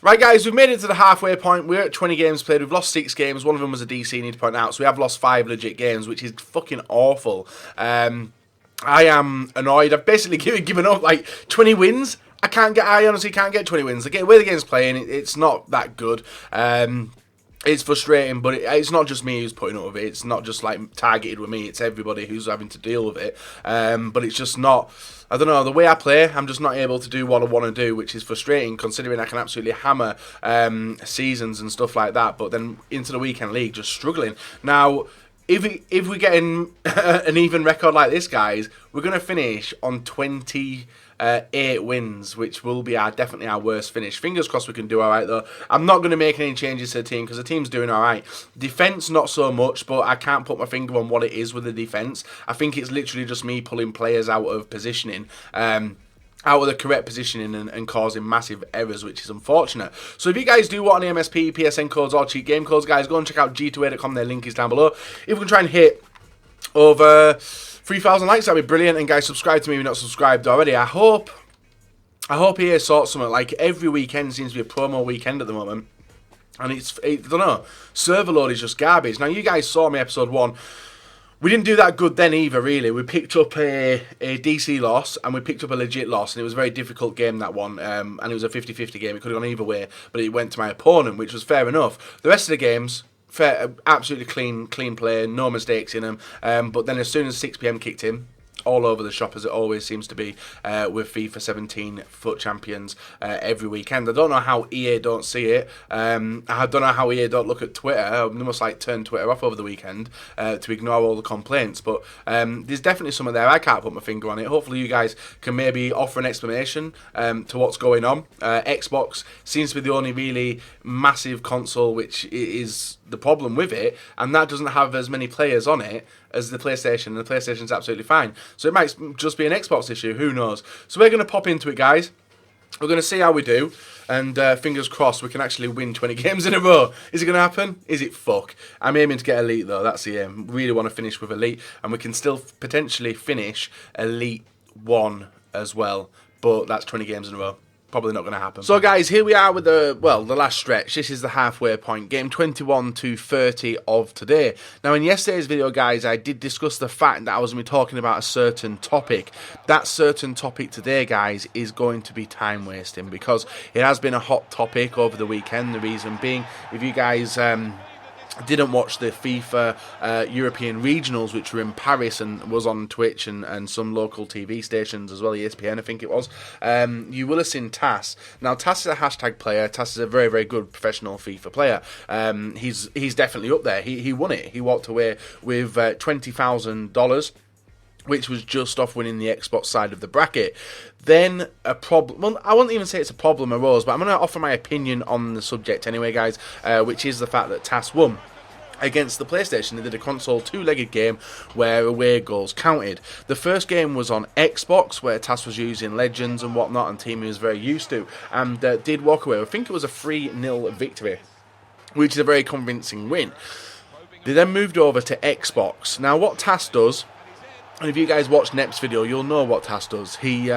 Right, guys, we've made it to the halfway point. We're at 20 games played. We've lost 6 games. One of them was a DC, need to point out. So we have lost 5 legit games, which is fucking awful. I am annoyed. I've basically given up, like, 20 wins. I honestly can't get 20 wins. The way the game's playing, it's not that good. It's frustrating, but it's not just me who's putting up with it. It's not just like targeted with me. It's everybody who's having to deal with it. But it's just not. I don't know. The way I play, I'm just not able to do what I want to do, which is frustrating. Considering I can absolutely hammer seasons and stuff like that, but then into the weekend league, just struggling. Now, if we get in an even record like this, guys, we're gonna finish on 28 wins, which will be definitely our worst finish. Fingers crossed we can do alright though. I'm not going to make any changes to the team because the team's doing alright. Defence, not so much, but I can't put my finger on what it is with the defence. I think it's literally just me pulling players out of positioning. Out of the correct positioning and causing massive errors, which is unfortunate. So if you guys do want any MSP, PSN codes or cheat game codes, guys, go and check out g2a.com. Their link is down below. If we can try and hit over 3,000 likes, that'd be brilliant. And guys, subscribe to me if you're not subscribed already. I hope EA sorts something. Like, every weekend seems to be a promo weekend at the moment. And I don't know, server load is just garbage. Now, you guys saw me episode 1. We didn't do that good then either, really. We picked up a DC loss, and we picked up a legit loss, and it was a very difficult game, that one. And it was a 50-50 game. It could have gone either way, but it went to my opponent, which was fair enough. The rest of the games, absolutely clean play, no mistakes in them. But then as soon as 6 PM kicked in, all over the shop, as it always seems to be with FIFA 17 FUT Champions every weekend. I don't know how EA don't see it. I don't know how EA don't look at Twitter. They must like turn Twitter off over the weekend to ignore all the complaints. But there's definitely something there. I can't put my finger on it. Hopefully you guys can maybe offer an explanation to what's going on. Xbox seems to be the only really massive console which is the problem with it, and that doesn't have as many players on it as the PlayStation, and the PlayStation's absolutely fine. So it might just be an Xbox issue, who knows. So we're going to pop into it, guys. We're going to see how we do, and fingers crossed we can actually win 20 games in a row. Is it going to happen? Is it fuck? I'm aiming to get Elite, though. That's the aim. Really want to finish with Elite, and we can still potentially finish Elite 1 as well, but that's 20 games in a row. Probably not going to happen. So guys, here we are with the last stretch. This is the halfway point. Game 21 to 30 of today. Now, in yesterday's video, guys, I did discuss the fact that I was going to be talking about a certain topic. That certain topic today, guys, is going to be time wasting, because it has been a hot topic over the weekend. The reason being, if you guys didn't watch the FIFA European regionals, which were in Paris and was on Twitch and some local TV stations as well, ESPN I think it was, you will have seen Tass. Now, Tass is a hashtag player. Tass is a very, very good professional FIFA player. He's definitely up there. He won it. He walked away with $20,000, which was just off winning the Xbox side of the bracket. Then a problem, well, I wouldn't even say it's a problem arose, but I'm going to offer my opinion on the subject anyway, guys, which is the fact that Tass won against the PlayStation. They did a console two-legged game where away goals counted. The first game was on Xbox, where Tass was using Legends and whatnot, and team he was very used to, and did walk away. I think it was a 3-0 victory, which is a very convincing win. They then moved over to Xbox. Now, what Tass does, and if you guys watch Nep's video, you'll know what Tass does. He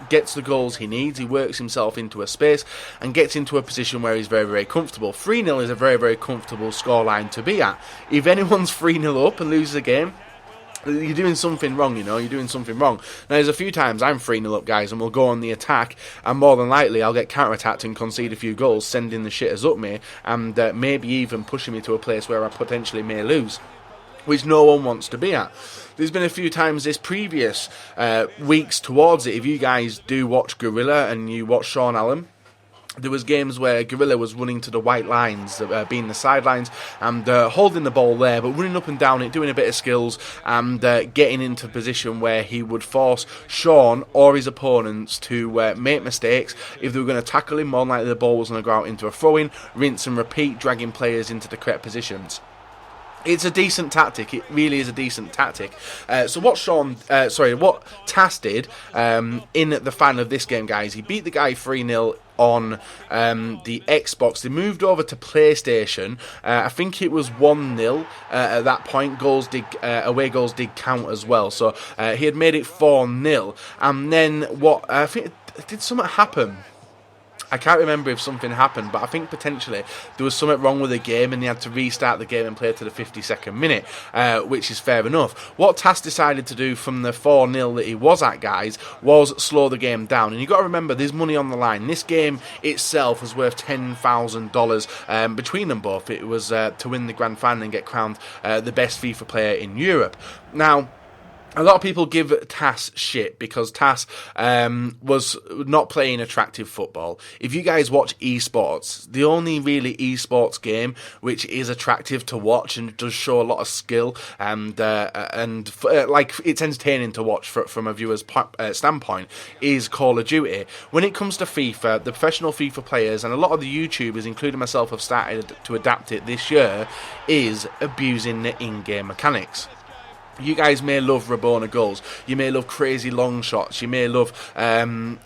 gets the goals he needs, he works himself into a space and gets into a position where he's very, very comfortable. 3-0 is a very, very comfortable scoreline to be at. If anyone's 3-0 up and loses a game, you're doing something wrong, you know, you're doing something wrong. Now, there's a few times I'm 3-0 up, guys, and we'll go on the attack, and more than likely I'll get counter-attacked and concede a few goals, sending the shitters up me, and maybe even pushing me to a place where I potentially may lose, which no one wants to be at. There's been a few times this previous weeks towards it. If you guys do watch Gorilla and you watch Sean Allen, there was games where Gorilla was running to the white lines, being the sidelines, and holding the ball there, but running up and down it, doing a bit of skills, and getting into a position where he would force Sean or his opponents to make mistakes. If they were going to tackle him, more than likely the ball was going to go out into a throw-in, rinse and repeat, dragging players into the correct positions. It's a decent tactic. It really is a decent tactic. So what Tass did in the final of this game, guys, he beat the guy 3-0 on the Xbox. They moved over to PlayStation. I think it was 1-0 at that point. Away goals did count as well. So he had made it 4-0. And then I think did something happen? I can't remember if something happened, but I think potentially there was something wrong with the game and they had to restart the game and play to the 52nd minute, which is fair enough. What TAS decided to do from the 4-0 that he was at, guys, was slow the game down. And you've got to remember, there's money on the line. This game itself was worth $10,000 between them both. It was to win the grand final and get crowned the best FIFA player in Europe. Now, a lot of people give TAS shit because TAS was not playing attractive football. If you guys watch esports, the only really esports game which is attractive to watch and does show a lot of skill and like it's entertaining to watch from a viewer's standpoint is Call of Duty. When it comes to FIFA, the professional FIFA players and a lot of the YouTubers, including myself, have started to adapt it this year, is abusing the in-game mechanics. You guys may love Rabona goals, you may love crazy long shots, you may love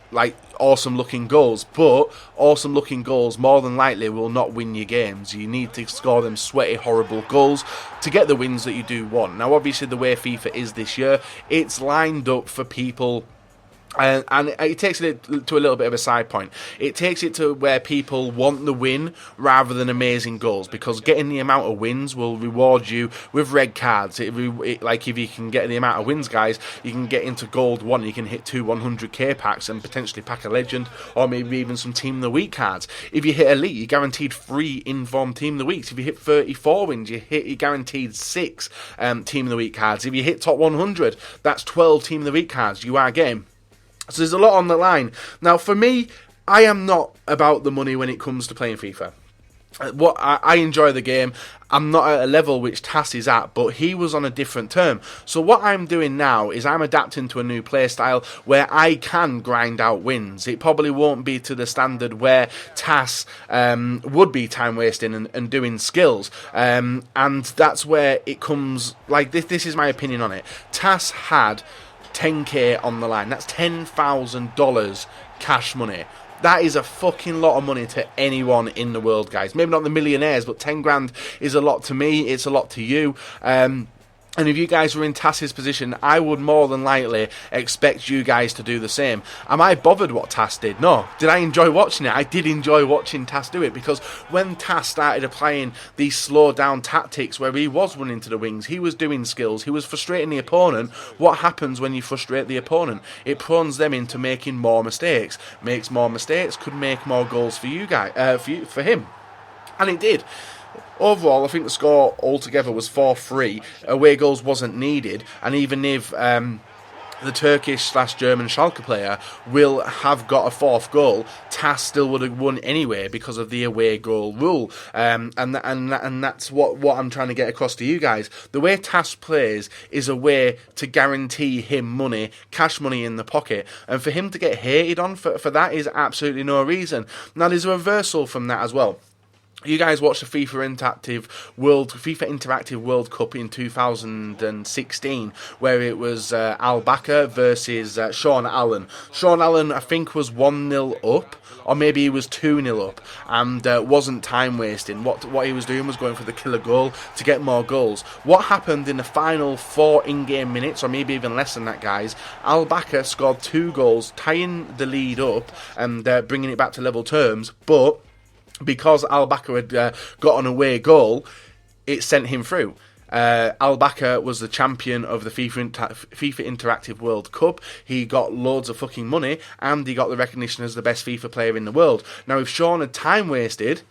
like awesome looking goals, but awesome looking goals more than likely will not win you games. You need to score them sweaty, horrible goals to get the wins that you do want. Now obviously the way FIFA is this year, it's lined up for people. And it takes it to a little bit of a side point. It takes it to where people want the win rather than amazing goals, because getting the amount of wins will reward you with red cards. Like if you can get the amount of wins, guys, you can get into gold 1, you can hit 2 100k packs and potentially pack a legend or maybe even some team of the week cards. If you hit elite, you're guaranteed 3 informed team of the weeks. If you hit 34 wins, you're guaranteed 6 team of the week cards. If you hit top 100, that's 12 team of the week cards. You are game. So there's a lot on the line. Now, for me, I am not about the money when it comes to playing FIFA. What I enjoy the game. I'm not at a level which TAS is at, but he was on a different term. So what I'm doing now is I'm adapting to a new playstyle where I can grind out wins. It probably won't be to the standard where TAS would be time wasting and doing skills. And that's where it comes, like this is my opinion on it. TAS had 10k on the line. That's $10,000 cash money. That is a fucking lot of money to anyone in the world, guys. Maybe not the millionaires, but 10 grand is a lot to me. It's a lot to you. And if you guys were in TAS's position, I would more than likely expect you guys to do the same. Am I bothered what TAS did? No. Did I enjoy watching it? I did enjoy watching TAS do it, because when TAS started applying these slow down tactics where he was running to the wings, he was doing skills, he was frustrating the opponent. What happens when you frustrate the opponent? It prones them into making more mistakes. Makes more mistakes, could make more goals for you guys, for him. And it did. Overall, I think the score altogether was 4-3. Away goals wasn't needed, and even if the Turkish/German Schalke player will have got a 4th goal, TAS still would have won anyway because of the away goal rule. And that's what I'm trying to get across to you guys. The way TAS plays is a way to guarantee him money, cash money in the pocket, and for him to get hated on for that is absolutely no reason. Now, there's a reversal from that as well. You guys watched the FIFA Interactive World Cup in 2016, where it was Al Bakr versus Sean Allen. Sean Allen, I think, was 1-0 up, or maybe he was 2-0 up, and wasn't time wasting. What he was doing was going for the killer goal to get more goals. What happened in the final 4 in-game minutes, or maybe even less than that, guys? Al Bakr scored 2 goals, tying the lead up and bringing it back to level terms, but because Al Bakr had got an away goal, it sent him through. Al Bakr was the champion of the FIFA Interactive World Cup. He got loads of fucking money, and he got the recognition as the best FIFA player in the world. Now, if Sean had time wasted,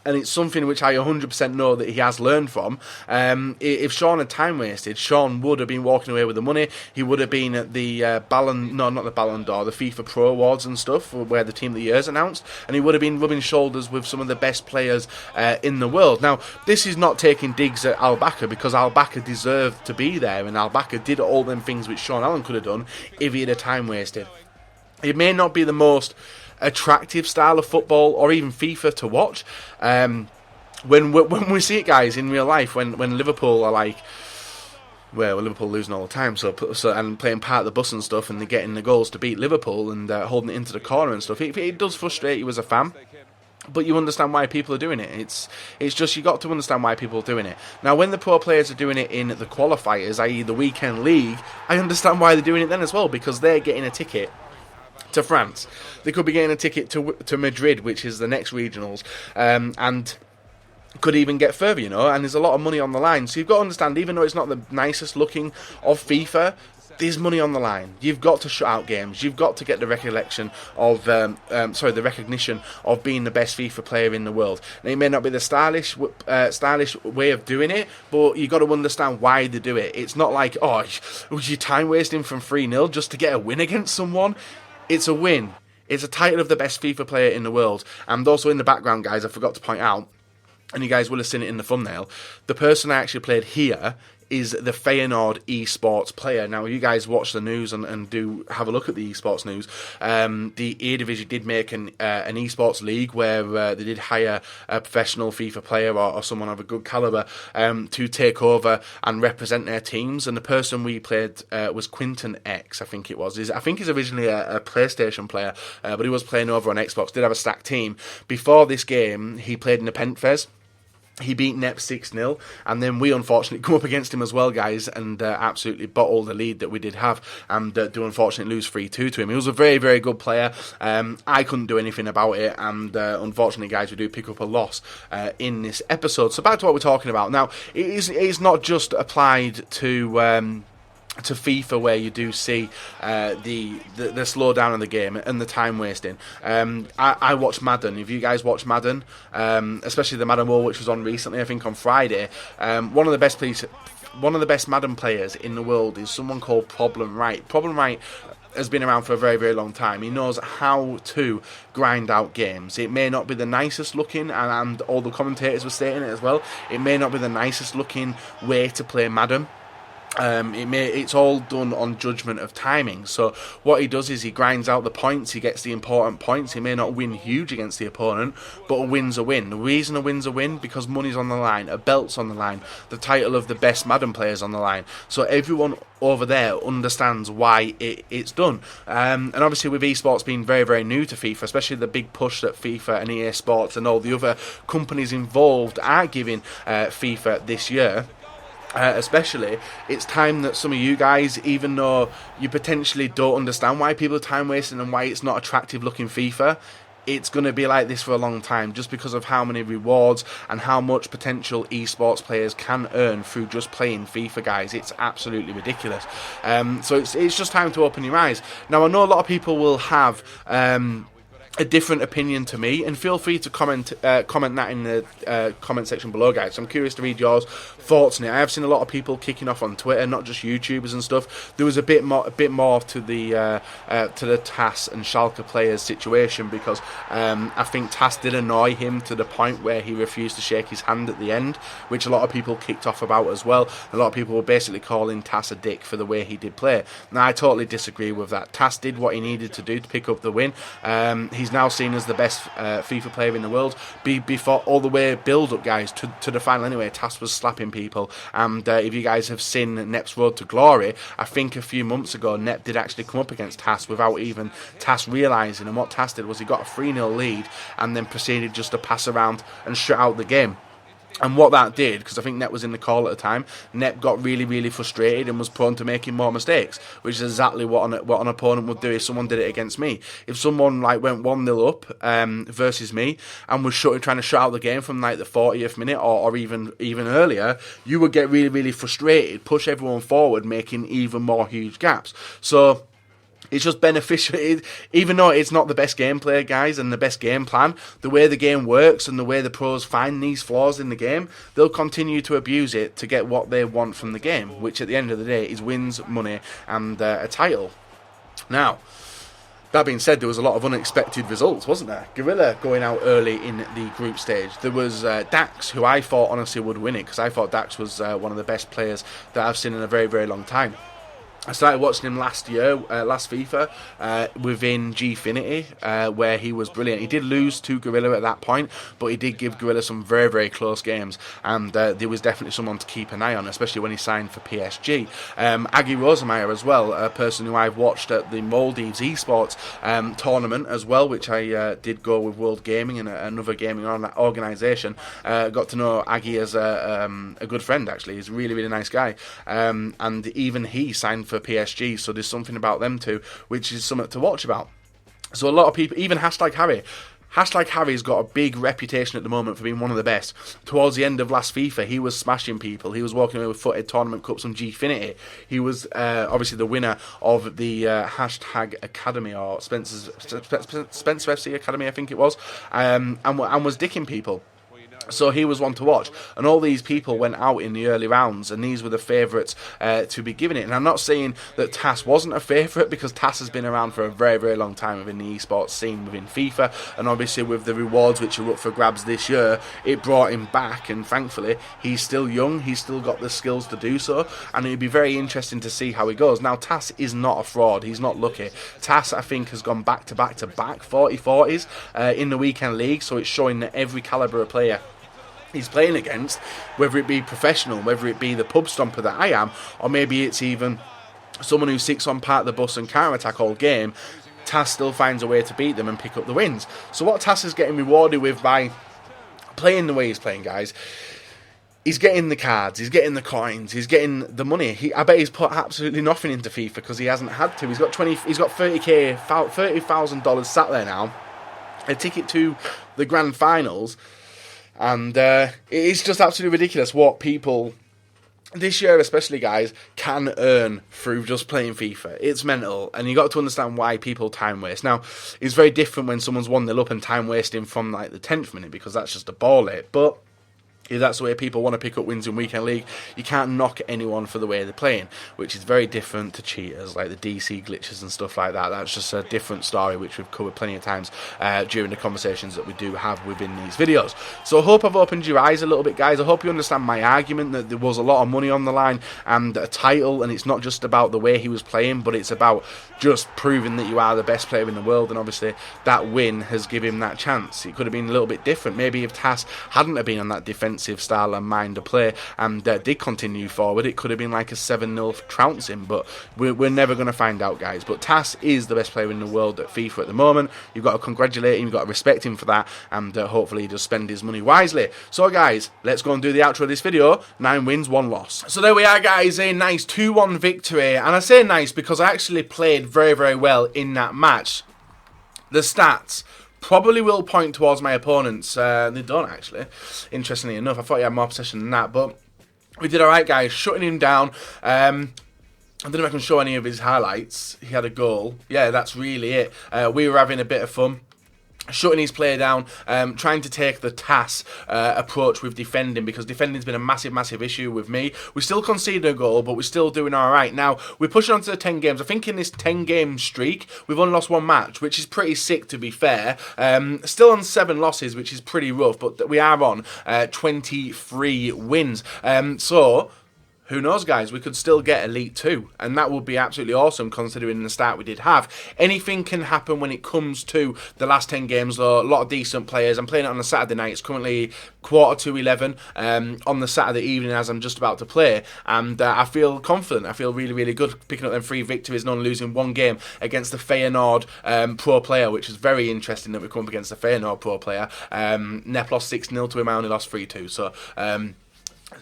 and it's something which I 100% know that he has learned from. If Sean had time wasted, Sean would have been walking away with the money. He would have been at the the FIFA Pro Awards and stuff, where the Team of the Year is announced, and he would have been rubbing shoulders with some of the best players in the world. Now, this is not taking digs at Al Bakr, because Al Bakr deserved to be there, and Al Bakr did all them things which Sean Allen could have done if he had time wasted. It may not be the most attractive style of football or even FIFA to watch. When we see it, guys, in real life, when Liverpool are like, well, Liverpool losing all the time, so and playing part of the bus and stuff, and they're getting the goals to beat Liverpool and holding it into the corner and stuff, it does frustrate you as a fan. But you understand why people are doing it. It's just, you got to understand why people are doing it. Now, when the pro players are doing it in the qualifiers, i.e. the weekend league, I understand why they're doing it then as well, because they're getting a ticket to France. They could be getting a ticket to Madrid, which is the next regionals, and could even get further, you know, and there's a lot of money on the line. So you've got to understand, even though it's not the nicest looking of FIFA, there's money on the line. You've got to shut out games. You've got to get the recognition of the recognition of being the best FIFA player in the world. Now, it may not be the stylish way of doing it, but you've got to understand why they do it. It's not like, oh, was you time wasting from 3-0 just to get a win against someone? It's a win. It's a title of the best FIFA player in the world. And also in the background, guys, I forgot to point out, and you guys will have seen it in the thumbnail, the person I actually played here is the Feyenoord esports player. Now, you guys watch the news and do have a look at the esports news. The Eredivisie did make an esports league where they did hire a professional FIFA player or someone of a good calibre to take over and represent their teams. And the person we played was Quinton X, I think it was. I think he's originally a PlayStation player, but he was playing over on Xbox, did have a stacked team. Before this game, he played in the Pentfez. He beat Nep 6-0, and then we unfortunately come up against him as well, guys, and absolutely bottled the lead that we did have, and do unfortunately lose 3-2 to him. He was a very, very good player. I couldn't do anything about it, and unfortunately, guys, we do pick up a loss in this episode. So back to what we're talking about. Now, it's not just applied to FIFA, where you do see the slowdown of the game and the time wasting. I watch Madden. If you guys watch Madden, especially the Madden World, which was on recently, I think on Friday, one of the best Madden players in the world is someone called Problem Right. Problem Right has been around for a very, very long time. He knows how to grind out games. It may not be the nicest looking, and all the commentators were stating it as well, it may not be the nicest looking way to play Madden. It's all done on judgment of timing. So what he does is he grinds out the points, he gets the important points. He may not win huge against the opponent, but a win's a win. The reason a win's a win, because money's on the line, a belt's on the line, the title of the best Madden player's on the line. So everyone over there understands why it's done. And obviously with esports being very, very new to FIFA, especially the big push that FIFA and EA Sports and all the other companies involved are giving FIFA this year, especially, it's time that some of you guys, even though you potentially don't understand why people are time wasting and why it's not attractive looking FIFA, it's going to be like this for a long time, just because of how many rewards and how much potential esports players can earn through just playing FIFA, guys. It's absolutely ridiculous. So it's just time to open your eyes. Now, I know a lot of people will have a different opinion to me, and feel free to comment that in the comment section below, guys. So I'm curious to read your thoughts on it. I have seen a lot of people kicking off on Twitter, not just YouTubers and stuff. There was a bit more to the TAS and Schalke players situation, because I think TAS did annoy him to the point where he refused to shake his hand at the end, which a lot of people kicked off about as well. A lot of people were basically calling TAS a dick for the way he did play. Now, I totally disagree with that. TAS did what he needed to do to pick up the win. He's now seen as the best FIFA player in the world. Before all the way build up, guys, to the final anyway, TAS was slapping people. And if you guys have seen Nep's Road to Glory, I think a few months ago Nep did actually come up against TAS without even TAS realising. And what TAS did was he got a 3-0 lead and then proceeded just to pass around and shut out the game. And what that did, because I think Nep was in the call at the time, Nep got really, really frustrated and was prone to making more mistakes, which is exactly what an opponent would do if someone did it against me. If someone went 1-0 up versus me and was trying to shut out the game from the 40th minute or even earlier, you would get really, really frustrated, push everyone forward, making even more huge gaps. So it's just beneficial, even though it's not the best gameplay, guys, and the best game plan, the way the game works and the way the pros find these flaws in the game, they'll continue to abuse it to get what they want from the game, which at the end of the day is wins, money, and a title. Now, that being said, there was a lot of unexpected results, wasn't there? Gorilla going out early in the group stage. There was Dax, who I thought honestly would win it, because I thought Dax was one of the best players that I've seen in a very, very long time. I started watching him last FIFA, within Gfinity, where he was brilliant. He did lose to Gorilla at that point, but he did give Gorilla some very, very close games, and there was definitely someone to keep an eye on, especially when he signed for PSG. Aggie Rosemeyer as well, a person who I've watched at the Maldives esports tournament as well, which I did go with World Gaming and another gaming organisation. Got to know Aggie as a good friend, actually. He's a really, really nice guy, and even he signed for PSG, so there's something about them too which is something to watch about. So a lot of people, even hashtag Harry. Hashtag Harry's got a big reputation at the moment for being one of the best. Towards the end of last FIFA, he was smashing people. He was walking away with footed tournament cups on Gfinity. He was obviously the winner of the hashtag Academy, or Spencer FC Academy, I think it was, and was dicking people. So he was one to watch, and all these people went out in the early rounds, and these were the favourites to be given it. And I'm not saying that TAS wasn't a favourite, because TAS has been around for a very, very long time within the esports scene, within FIFA, and obviously with the rewards which are up for grabs this year, it brought him back, and thankfully he's still young, he's still got the skills to do so, and it'd be very interesting to see how he goes. Now, TAS is not a fraud, he's not lucky. TAS, I think, has gone back to back 40-40s in the weekend league, so it's showing that every calibre of player he's playing against, whether it be professional, whether it be the pub stomper that I am, or maybe it's even someone who sits on part of the bus and counter-attack all game, TAS still finds a way to beat them and pick up the wins. So what TAS is getting rewarded with by playing the way he's playing, guys, he's getting the cards, he's getting the coins, he's getting the money. I bet he's put absolutely nothing into FIFA because he hasn't had to. He's got $30,000 sat there now, a ticket to the grand finals. And it's just absolutely ridiculous what people, this year especially, guys, can earn through just playing FIFA. It's mental, and you got to understand why people time waste. Now, it's very different when someone's 1-0 up and time wasting from like the 10th minute, because that's just a ball hit. But if that's the way people want to pick up wins in Weekend League, you can't knock anyone for the way they're playing, which is very different to cheaters like the DC glitches and stuff like that. That's just a different story, which we've covered plenty of times during the conversations that we do have within these videos. So I hope I've opened your eyes a little bit, guys. I hope you understand my argument that there was a lot of money on the line and a title, and it's not just about the way he was playing, but it's about just proving that you are the best player in the world, and obviously that win has given him that chance. It could have been a little bit different. Maybe if TAS hadn't have been on that defensive style and mind of play and did continue forward, it could have been like a 7-0 trouncing, but we're never going to find out, guys. But TAS is the best player in the world at FIFA at the moment. You've got to congratulate him, you've got to respect him for that, and hopefully he does spend his money wisely. So guys, let's go and do the outro of this video. 9 wins, 1 loss. So there we are, guys, a nice 2-1 victory, and I say nice because I actually played very, very well in that match. The stats probably will point towards my opponents. They don't, actually, interestingly enough. I thought he had more possession than that, but we did alright, guys, shutting him down. I don't know if I can show any of his highlights. He had a goal. Yeah, that's really it. We were having a bit of fun, shutting his player down, trying to take the TAS approach with defending, because defending's been a massive, massive issue with me. We still conceded a goal, but we're still doing alright. Now, we're pushing on to the 10 games. I think in this 10-game streak, we've only lost 1 match, which is pretty sick, to be fair. Still on 7 losses, which is pretty rough, but we are on 23 wins. So who knows, guys, we could still get Elite 2, and that would be absolutely awesome considering the start we did have. Anything can happen when it comes to the last 10 games, though. A lot of decent players. I'm playing it on a Saturday night. It's currently 11:15 on the Saturday evening as I'm just about to play, and I feel confident. I feel really, really good picking up them 3 victories and only losing 1 game against the Feyenoord pro player, which is very interesting that we come up against the Feyenoord pro player. Nep lost 6-0 to him, I only lost 3-2, so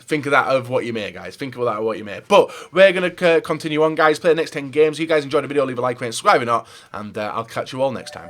think of that of what you may, guys. Think of that of what you may. But we're going to continue on, guys. Play the next 10 games. You guys enjoyed the video, leave a like, comment, subscribe or not, and I'll catch you all next time.